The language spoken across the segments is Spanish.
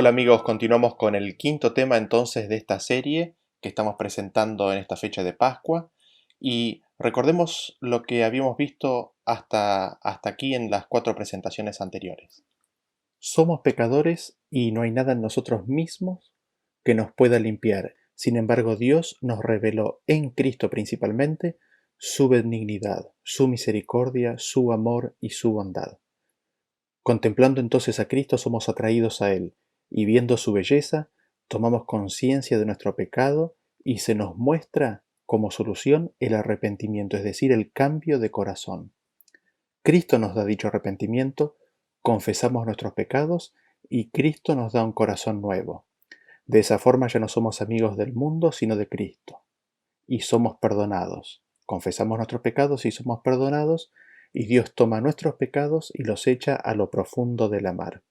Hola amigos, continuamos con el quinto tema entonces de esta serie que estamos presentando en esta fecha de Pascua y recordemos lo que habíamos visto hasta aquí en las cuatro presentaciones anteriores. Somos pecadores y no hay nada en nosotros mismos que nos pueda limpiar. Sin embargo, Dios nos reveló en Cristo principalmente su benignidad, su misericordia, su amor y su bondad. Contemplando entonces a Cristo somos atraídos a Él, y viendo su belleza, tomamos conciencia de nuestro pecado y se nos muestra como solución el arrepentimiento, es decir, el cambio de corazón. Cristo nos da dicho arrepentimiento, confesamos nuestros pecados y Cristo nos da un corazón nuevo. De esa forma ya no somos amigos del mundo, sino de Cristo, y somos perdonados. Confesamos nuestros pecados y somos perdonados, y Dios toma nuestros pecados y los echa a lo profundo de la mar.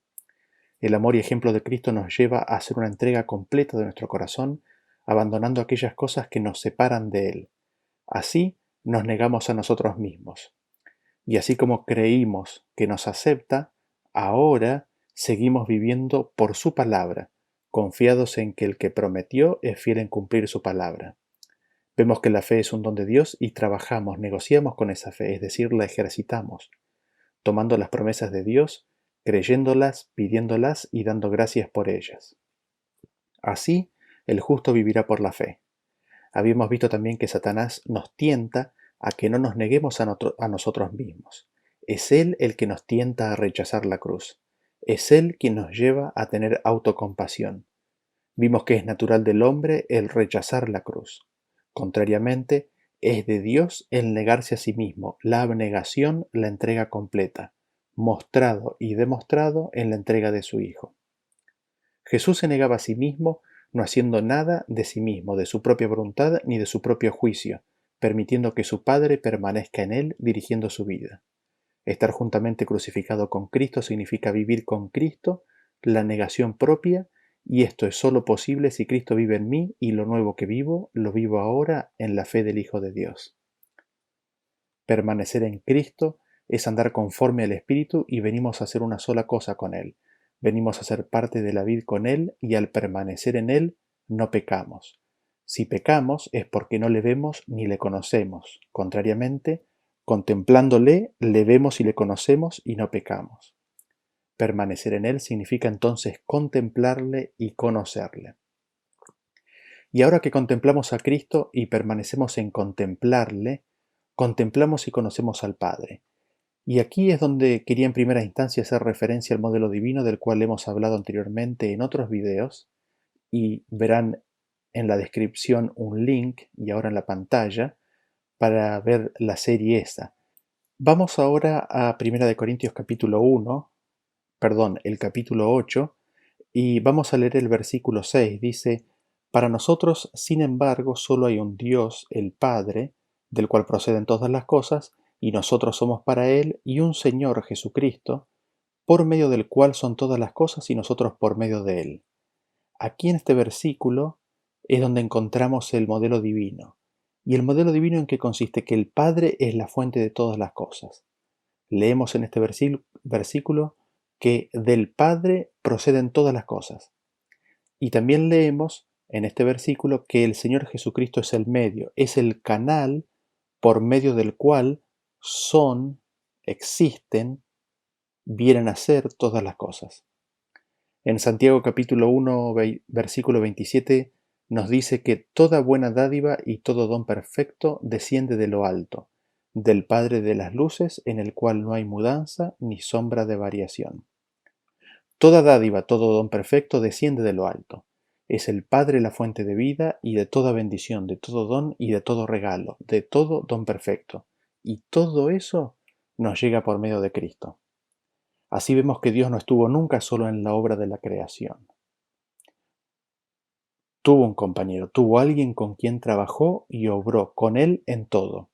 El amor y ejemplo de Cristo nos lleva a hacer una entrega completa de nuestro corazón, abandonando aquellas cosas que nos separan de Él. Así nos negamos a nosotros mismos. Y así como creímos que nos acepta, ahora seguimos viviendo por su palabra, confiados en que el que prometió es fiel en cumplir su palabra. Vemos que la fe es un don de Dios y trabajamos, negociamos con esa fe, es decir, la ejercitamos, tomando las promesas de Dios, creyéndolas, pidiéndolas y dando gracias por ellas. Así, el justo vivirá por la fe. Habíamos visto también que Satanás nos tienta a que no nos neguemos a nosotros mismos. Es Él el que nos tienta a rechazar la cruz. Es Él quien nos lleva a tener autocompasión. Vimos que es natural del hombre el rechazar la cruz. Contrariamente, es de Dios el negarse a sí mismo, la abnegación, la entrega completa, mostrado y demostrado en la entrega de su Hijo. Jesús se negaba a sí mismo, no haciendo nada de sí mismo, de su propia voluntad ni de su propio juicio, permitiendo que su Padre permanezca en él dirigiendo su vida. Estar juntamente crucificado con Cristo significa vivir con Cristo la negación propia, y esto es sólo posible si Cristo vive en mí y lo nuevo que vivo, lo vivo ahora en la fe del Hijo de Dios. Permanecer en Cristo es andar conforme al Espíritu y venimos a hacer una sola cosa con Él. Venimos a ser parte de la vid con Él y al permanecer en Él no pecamos. Si pecamos es porque no le vemos ni le conocemos. Contrariamente, contemplándole, le vemos y le conocemos y no pecamos. Permanecer en Él significa entonces contemplarle y conocerle. Y ahora que contemplamos a Cristo y permanecemos en contemplarle, contemplamos y conocemos al Padre. Y aquí es donde quería en primera instancia hacer referencia al modelo divino del cual hemos hablado anteriormente en otros videos, y verán en la descripción un link y ahora en la pantalla para ver la serie esa. Vamos ahora a 1 Corintios capítulo 1, perdón, el capítulo 8, y vamos a leer el versículo 6. Dice: Para nosotros, sin embargo, solo hay un Dios, el Padre, del cual proceden todas las cosas, y nosotros somos para Él, y un Señor Jesucristo, por medio del cual son todas las cosas y nosotros por medio de Él. Aquí en este versículo es donde encontramos el modelo divino. ¿Y el modelo divino en qué consiste? Que el Padre es la fuente de todas las cosas. Leemos en este versículo que del Padre proceden todas las cosas. Y también leemos en este versículo que el Señor Jesucristo es el medio, es el canal por medio del cual existen, vienen a ser todas las cosas. En Santiago capítulo 1, versículo 27 nos dice que toda buena dádiva y todo don perfecto desciende de lo alto, del Padre de las luces, en el cual no hay mudanza ni sombra de variación. Toda dádiva, todo don perfecto desciende de lo alto. Es el Padre la fuente de vida y de toda bendición, de todo don y de todo regalo, de todo don perfecto. Y todo eso nos llega por medio de Cristo. Así vemos que Dios no estuvo nunca solo en la obra de la creación. Tuvo un compañero, tuvo alguien con quien trabajó y obró con él en todo.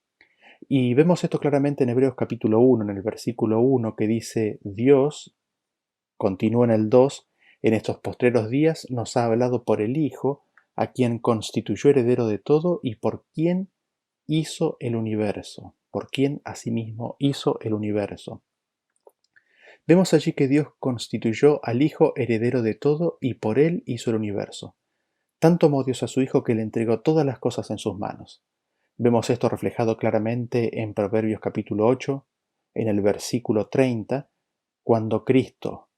Y vemos esto claramente en Hebreos capítulo 1, en el versículo 1, que dice: Dios, continúa en el 2, en estos postreros días nos ha hablado por el Hijo, a quien constituyó heredero de todo y por quien hizo el universo, por quien asimismo hizo el universo. Vemos allí que Dios constituyó al Hijo heredero de todo y por él hizo el universo. Tanto amó Dios a su Hijo que le entregó todas las cosas en sus manos. Vemos esto reflejado claramente en Proverbios capítulo 8, en el versículo 30, cuando Cristo,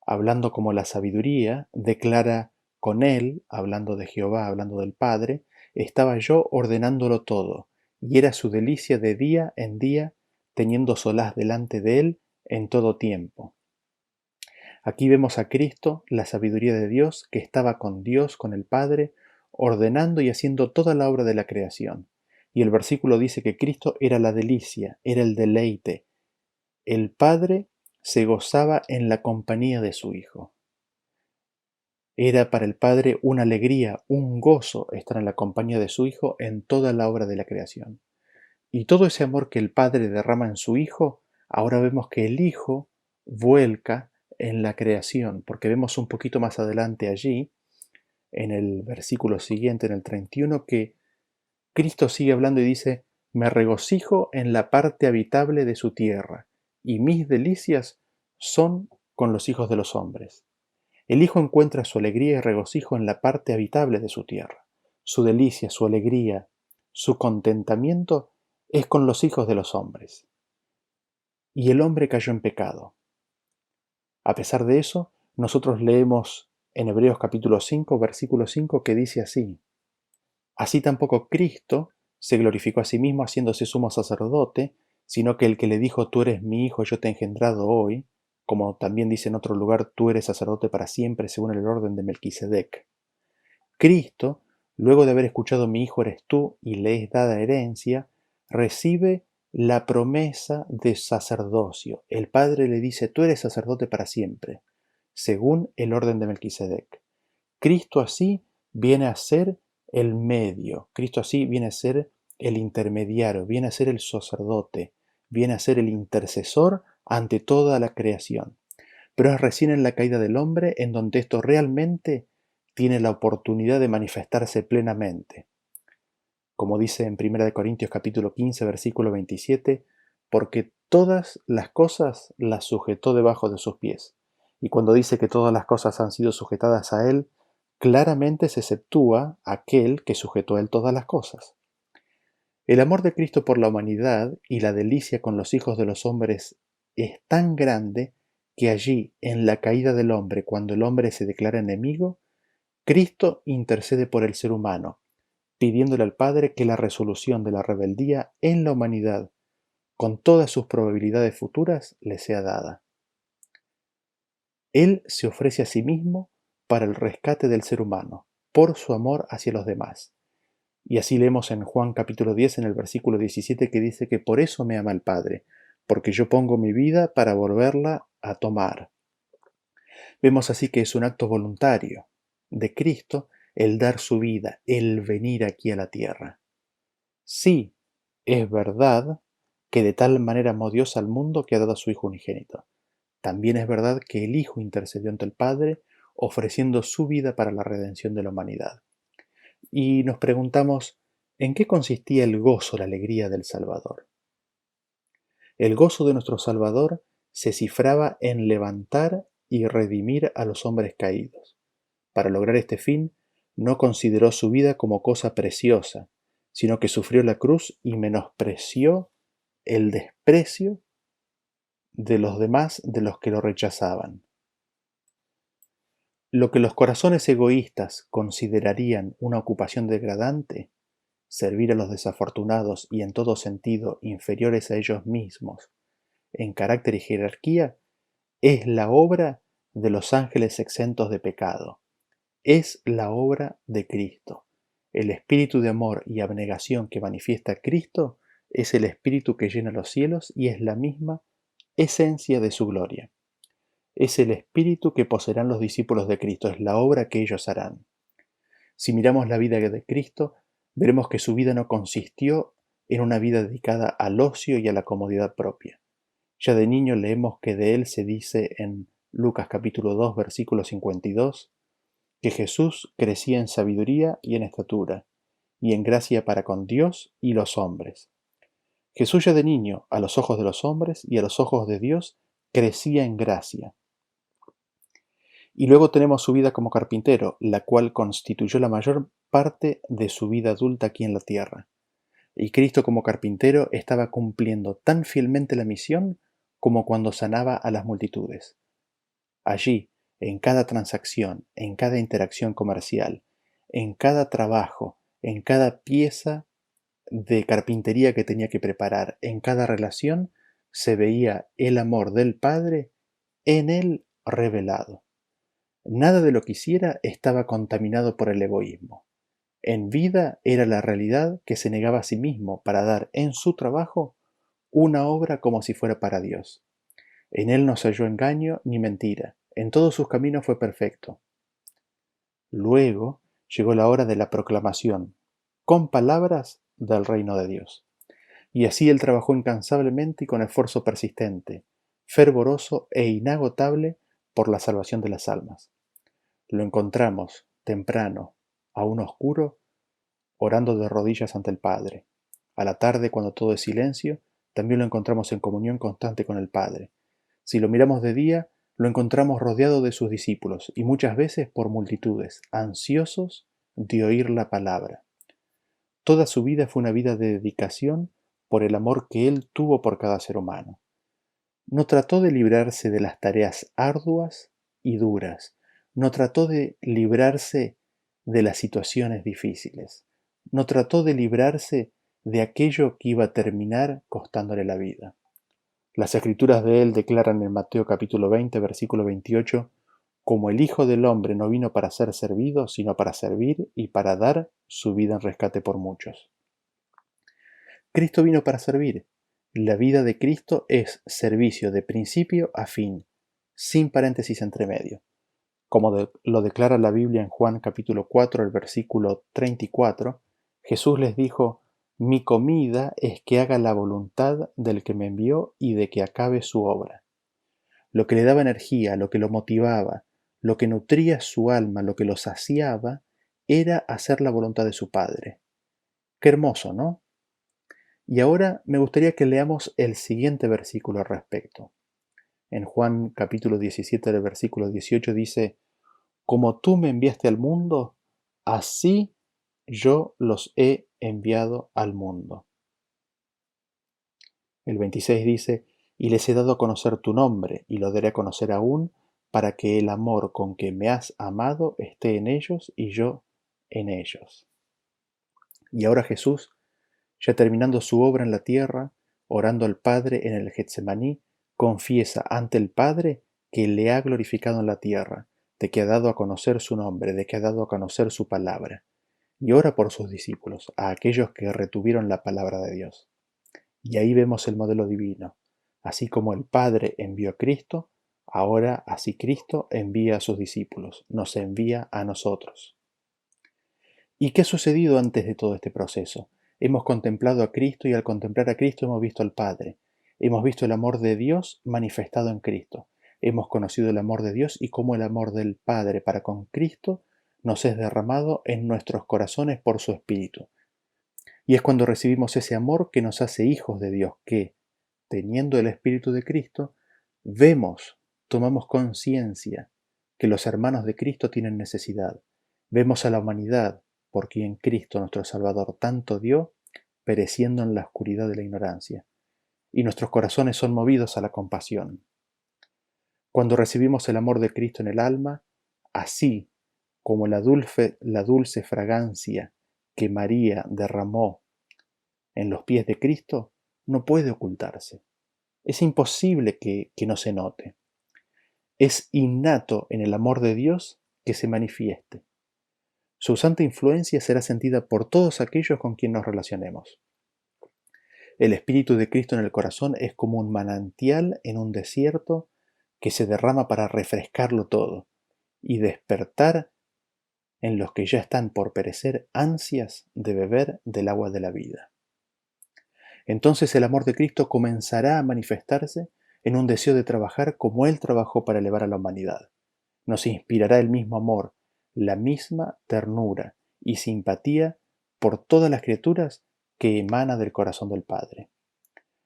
hablando como la sabiduría, declara: con él, hablando de Jehová, hablando del Padre, estaba yo ordenándolo todo, y era su delicia de día en día, teniendo solaz delante de él en todo tiempo. Aquí vemos a Cristo, la sabiduría de Dios, que estaba con Dios, con el Padre, ordenando y haciendo toda la obra de la creación. Y el versículo dice que Cristo era la delicia, era el deleite. El Padre se gozaba en la compañía de su Hijo. Era para el Padre una alegría, un gozo estar en la compañía de su Hijo en toda la obra de la creación. Y todo ese amor que el Padre derrama en su Hijo, ahora vemos que el Hijo vuelca en la creación, porque vemos un poquito más adelante allí, en el versículo siguiente, en el 31, que Cristo sigue hablando y dice: me regocijo en la parte habitable de su tierra, y mis delicias son con los hijos de los hombres. El Hijo encuentra su alegría y regocijo en la parte habitable de su tierra. Su delicia, su alegría, su contentamiento es con los hijos de los hombres. Y el hombre cayó en pecado. A pesar de eso, nosotros leemos en Hebreos capítulo 5, versículo 5, que dice así: así tampoco Cristo se glorificó a sí mismo haciéndose sumo sacerdote, sino que el que le dijo: tú eres mi hijo, yo te he engendrado hoy, como también dice en otro lugar: tú eres sacerdote para siempre según el orden de Melquisedec. Cristo, luego de haber escuchado: mi hijo eres tú y le es dada herencia, recibe la promesa de sacerdocio. El Padre le dice: tú eres sacerdote para siempre, según el orden de Melquisedec. Cristo así viene a ser el medio, Cristo así viene a ser el intermediario, viene a ser el sacerdote, viene a ser el intercesor ante toda la creación. Pero es recién en la caída del hombre en donde esto realmente tiene la oportunidad de manifestarse plenamente. Como dice en 1 Corintios capítulo 15, versículo 27, porque todas las cosas las sujetó debajo de sus pies. Y cuando dice que todas las cosas han sido sujetadas a él, claramente se exceptúa aquel que sujetó a él todas las cosas. El amor de Cristo por la humanidad y la delicia con los hijos de los hombres es tan grande que allí, en la caída del hombre, cuando el hombre se declara enemigo, Cristo intercede por el ser humano, pidiéndole al Padre que la resolución de la rebeldía en la humanidad, con todas sus probabilidades futuras, le sea dada. Él se ofrece a sí mismo para el rescate del ser humano, por su amor hacia los demás. Y así leemos en Juan capítulo 10, en el versículo 17, que dice que por eso me ama el Padre, porque yo pongo mi vida para volverla a tomar. Vemos así que es un acto voluntario de Cristo el dar su vida, el venir aquí a la tierra. Sí, es verdad que de tal manera amó Dios al mundo que ha dado a su Hijo unigénito. También es verdad que el Hijo intercedió ante el Padre, ofreciendo su vida para la redención de la humanidad. Y nos preguntamos, ¿en qué consistía el gozo, la alegría del Salvador? El gozo de nuestro Salvador se cifraba en levantar y redimir a los hombres caídos. Para lograr este fin, no consideró su vida como cosa preciosa, sino que sufrió la cruz y menospreció el desprecio de los demás, de los que lo rechazaban. Lo que los corazones egoístas considerarían una ocupación degradante, servir a los desafortunados y en todo sentido inferiores a ellos mismos, en carácter y jerarquía, es la obra de los ángeles exentos de pecado. Es la obra de Cristo. El espíritu de amor y abnegación que manifiesta Cristo es el espíritu que llena los cielos y es la misma esencia de su gloria. Es el espíritu que poseerán los discípulos de Cristo, es la obra que ellos harán. Si miramos la vida de Cristo, veremos que su vida no consistió en una vida dedicada al ocio y a la comodidad propia. Ya de niño leemos que de él se dice en Lucas capítulo 2, versículo 52, que Jesús crecía en sabiduría y en estatura, y en gracia para con Dios y los hombres. Jesús ya de niño, a los ojos de los hombres y a los ojos de Dios, crecía en gracia. Y luego tenemos su vida como carpintero, la cual constituyó la mayor parte de su vida adulta aquí en la tierra. Y Cristo como carpintero estaba cumpliendo tan fielmente la misión como cuando sanaba a las multitudes. Allí, en cada transacción, en cada interacción comercial, en cada trabajo, en cada pieza de carpintería que tenía que preparar, en cada relación, se veía el amor del Padre en él revelado. Nada de lo que hiciera estaba contaminado por el egoísmo. En vida era la realidad que se negaba a sí mismo para dar en su trabajo una obra como si fuera para Dios. En él no se halló engaño ni mentira, en todos sus caminos fue perfecto. Luego llegó la hora de la proclamación, con palabras, del reino de Dios. Y así él trabajó incansablemente y con esfuerzo persistente, fervoroso e inagotable por la salvación de las almas. Lo encontramos temprano, aún oscuro, orando de rodillas ante el Padre. A la tarde, cuando todo es silencio, también lo encontramos en comunión constante con el Padre. Si lo miramos de día, lo encontramos rodeado de sus discípulos y muchas veces por multitudes, ansiosos de oír la palabra. Toda su vida fue una vida de dedicación por el amor que él tuvo por cada ser humano. No trató de librarse de las tareas arduas y duras, no trató de librarse de las situaciones difíciles, no trató de librarse de aquello que iba a terminar costándole la vida. Las escrituras de él declaran en Mateo capítulo 20, versículo 28, como el Hijo del Hombre no vino para ser servido, sino para servir y para dar su vida en rescate por muchos. Cristo vino para servir. La vida de Cristo es servicio de principio a fin, sin paréntesis entre medio. Como lo declara la Biblia en Juan capítulo 4, el versículo 34, Jesús les dijo, mi comida es que haga la voluntad del que me envió y de que acabe su obra. Lo que le daba energía, lo que lo motivaba, lo que nutría su alma, lo que lo saciaba, era hacer la voluntad de su Padre. Qué hermoso, ¿no? Y ahora me gustaría que leamos el siguiente versículo al respecto. En Juan capítulo 17, el versículo 18 dice, como tú me enviaste al mundo, así yo los he enviado al mundo. El 26 dice, y les he dado a conocer tu nombre, y lo daré a conocer aún, para que el amor con que me has amado esté en ellos y yo en ellos. Y ahora Jesús, ya terminando su obra en la tierra, orando al Padre en el Getsemaní, confiesa ante el Padre que le ha glorificado en la tierra, de que ha dado a conocer su nombre, de que ha dado a conocer su palabra, y ora por sus discípulos, a aquellos que retuvieron la palabra de Dios. Y ahí vemos el modelo divino. Así como el Padre envió a Cristo, ahora así Cristo envía a sus discípulos, nos envía a nosotros. ¿Y qué ha sucedido antes de todo este proceso? Hemos contemplado a Cristo y al contemplar a Cristo hemos visto al Padre. Hemos visto el amor de Dios manifestado en Cristo. Hemos conocido el amor de Dios y cómo el amor del Padre para con Cristo nos es derramado en nuestros corazones por su Espíritu. Y es cuando recibimos ese amor que nos hace hijos de Dios, que, teniendo el Espíritu de Cristo, vemos, tomamos conciencia que los hermanos de Cristo tienen necesidad. Vemos a la humanidad, por quien Cristo nuestro Salvador tanto dio, pereciendo en la oscuridad de la ignorancia, y nuestros corazones son movidos a la compasión. Cuando recibimos el amor de Cristo en el alma, así como la dulce fragancia que María derramó en los pies de Cristo, no puede ocultarse. Es imposible que no se note. Es innato en el amor de Dios que se manifieste. Su santa influencia será sentida por todos aquellos con quien nos relacionemos. El Espíritu de Cristo en el corazón es como un manantial en un desierto que se derrama para refrescarlo todo y despertar en los que ya están por perecer ansias de beber del agua de la vida. Entonces el amor de Cristo comenzará a manifestarse en un deseo de trabajar como Él trabajó para elevar a la humanidad. Nos inspirará el mismo amor, la misma ternura y simpatía por todas las criaturas que emana del corazón del Padre.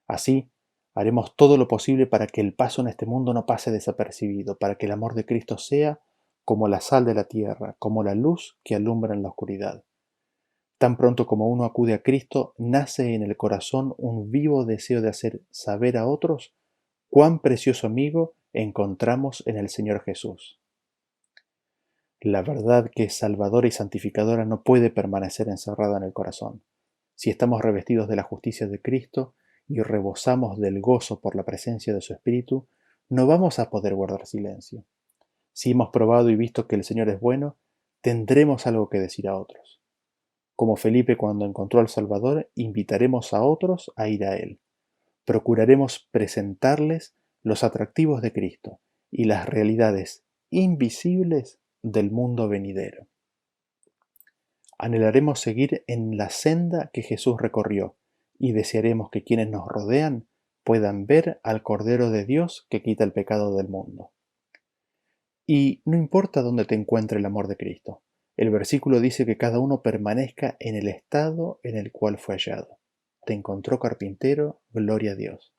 Así, Haremos todo lo posible para que el paso en este mundo no pase desapercibido, para que el amor de Cristo sea como la sal de la tierra, como la luz que alumbra en la oscuridad. Tan pronto como uno acude a Cristo, nace en el corazón un vivo deseo de hacer saber a otros cuán precioso amigo encontramos en el Señor Jesús. La verdad que es salvadora y santificadora no puede permanecer encerrada en el corazón. Si estamos revestidos de la justicia de Cristo y rebosamos del gozo por la presencia de su Espíritu, no vamos a poder guardar silencio. Si hemos probado y visto que el Señor es bueno, tendremos algo que decir a otros. Como Felipe cuando encontró al Salvador, invitaremos a otros a ir a Él. Procuraremos presentarles los atractivos de Cristo y las realidades invisibles del mundo venidero. Anhelaremos seguir en la senda que Jesús recorrió y desearemos que quienes nos rodean puedan ver al Cordero de Dios que quita el pecado del mundo. Y no importa dónde te encuentre el amor de Cristo. El versículo dice que cada uno permanezca en el estado en el cual fue hallado. Te encontró carpintero, gloria a Dios.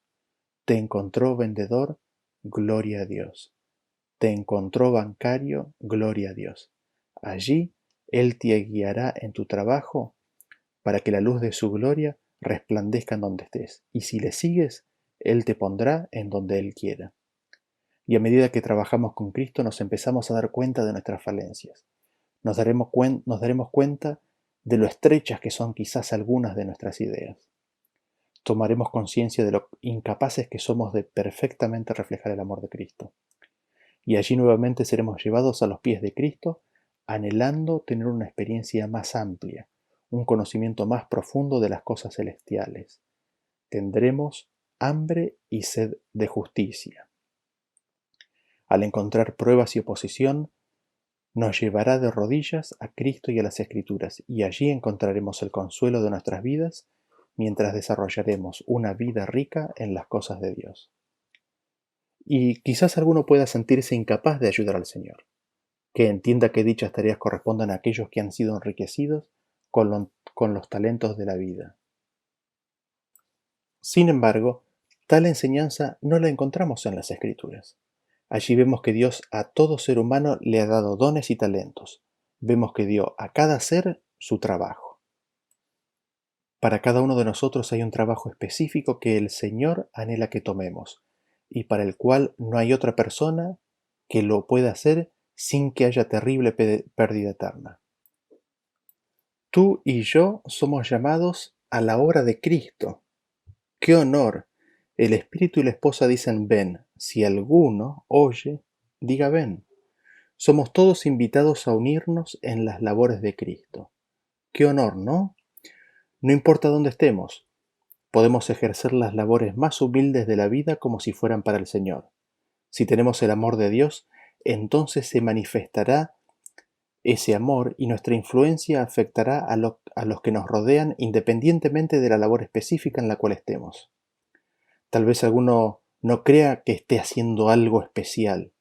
Te encontró vendedor, gloria a Dios. Te encontró bancario, gloria a Dios. Allí Él te guiará en tu trabajo para que la luz de su gloria resplandezca en donde estés. Y si le sigues, Él te pondrá en donde Él quiera. Y a medida que trabajamos con Cristo nos empezamos a dar cuenta de nuestras falencias. Nos daremos cuenta de lo estrechas que son quizás algunas de nuestras ideas. Tomaremos conciencia de lo incapaces que somos de perfectamente reflejar el amor de Cristo. Y allí nuevamente seremos llevados a los pies de Cristo, anhelando tener una experiencia más amplia, un conocimiento más profundo de las cosas celestiales. Tendremos hambre y sed de justicia. Al encontrar pruebas y oposición, nos llevará de rodillas a Cristo y a las Escrituras, y allí encontraremos el consuelo de nuestras vidas mientras desarrollaremos una vida rica en las cosas de Dios. Y quizás alguno pueda sentirse incapaz de ayudar al Señor, que entienda que dichas tareas correspondan a aquellos que han sido enriquecidos con los talentos de la vida. Sin embargo, tal enseñanza no la encontramos en las Escrituras. Allí vemos que Dios a todo ser humano le ha dado dones y talentos. Vemos que dio a cada ser su trabajo. Para cada uno de nosotros hay un trabajo específico que el Señor anhela que tomemos y para el cual no hay otra persona que lo pueda hacer sin que haya terrible pérdida eterna. Tú y yo somos llamados a la obra de Cristo. ¡Qué honor! El espíritu y la esposa dicen ven. Si alguno oye, diga ven. Somos todos invitados a unirnos en las labores de Cristo. ¡Qué honor!, ¿no? No importa dónde estemos, podemos ejercer las labores más humildes de la vida como si fueran para el Señor. Si tenemos el amor de Dios, entonces se manifestará ese amor y nuestra influencia afectará a los que nos rodean independientemente de la labor específica en la cual estemos. Tal vez alguno no crea que esté haciendo algo especial,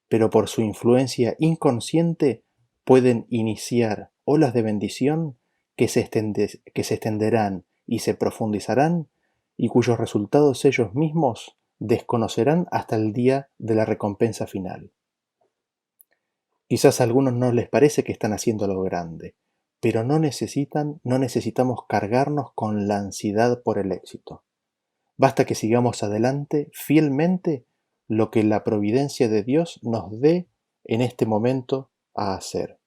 pero por su influencia inconsciente pueden iniciar olas de bendición que se extenderán y se profundizarán y cuyos resultados ellos mismos desconocerán hasta el día de la recompensa final. Quizás a algunos no les parece que están haciendo algo grande, pero no necesitamos cargarnos con la ansiedad por el éxito. Basta que sigamos adelante fielmente lo que la providencia de Dios nos dé en este momento a hacer.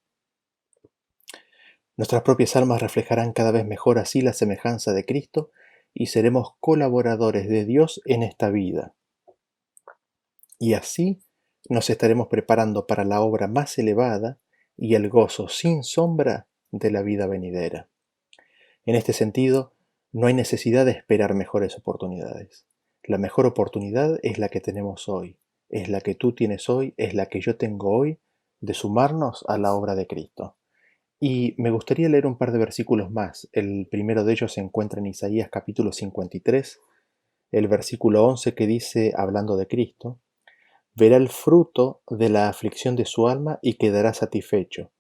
Nuestras propias almas reflejarán cada vez mejor así la semejanza de Cristo y seremos colaboradores de Dios en esta vida. Y así nos estaremos preparando para la obra más elevada y el gozo sin sombra de la vida venidera. En este sentido, no hay necesidad de esperar mejores oportunidades. La mejor oportunidad es la que tenemos hoy, es la que tú tienes hoy, es la que yo tengo hoy, de sumarnos a la obra de Cristo. Y me gustaría leer un par de versículos más. El primero de ellos se encuentra en Isaías capítulo 53, el versículo 11 que dice, hablando de Cristo, verá el fruto de la aflicción de su alma y quedará satisfecho.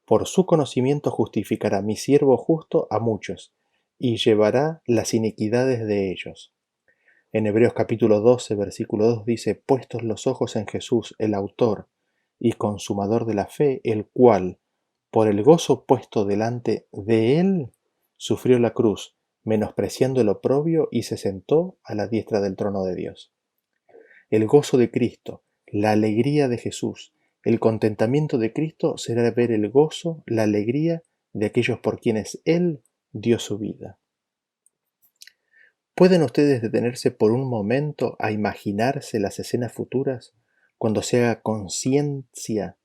Por su conocimiento justificará mi siervo justo a muchos, y llevará las iniquidades de ellos. En Hebreos capítulo 12, versículo 2 dice: puestos los ojos en Jesús, el autor y consumador de la fe, el cual, por el gozo puesto delante de él, sufrió la cruz, menospreciando el oprobio, y se sentó a la diestra del trono de Dios. El gozo de Cristo, la alegría de Jesús, el contentamiento de Cristo será ver el gozo, la alegría de aquellos por quienes Él dio su vida. ¿Pueden ustedes detenerse por un momento a imaginarse las escenas futuras cuando se haga conciencia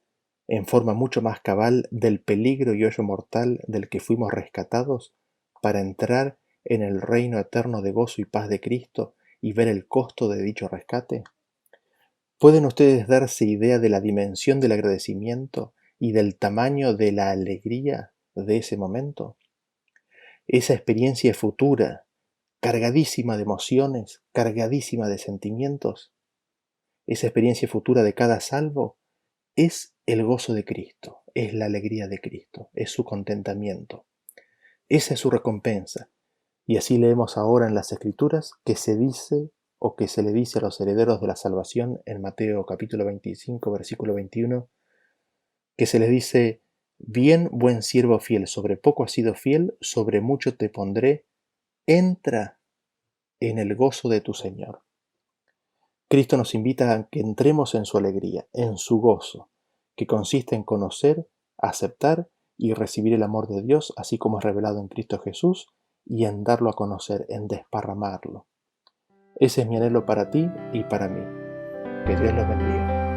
en forma mucho más cabal del peligro y hoyo mortal del que fuimos rescatados para entrar en el reino eterno de gozo y paz de Cristo y ver el costo de dicho rescate? ¿Pueden ustedes darse idea de la dimensión del agradecimiento y del tamaño de la alegría de ese momento? Esa experiencia futura, cargadísima de emociones, cargadísima de sentimientos, esa experiencia futura de cada salvo es el gozo de Cristo, es la alegría de Cristo, es su contentamiento. Esa es su recompensa. Y así leemos ahora en las Escrituras que se dice o que se le dice a los herederos de la salvación en Mateo capítulo 25, versículo 21, que se les dice: bien, buen siervo fiel, sobre poco has sido fiel, sobre mucho te pondré, entra en el gozo de tu Señor. Cristo nos invita a que entremos en su alegría, en su gozo, que consiste en conocer, aceptar y recibir el amor de Dios, así como es revelado en Cristo Jesús, y en darlo a conocer, en desparramarlo. Ese es mi anhelo para ti y para mí. Que Dios los bendiga.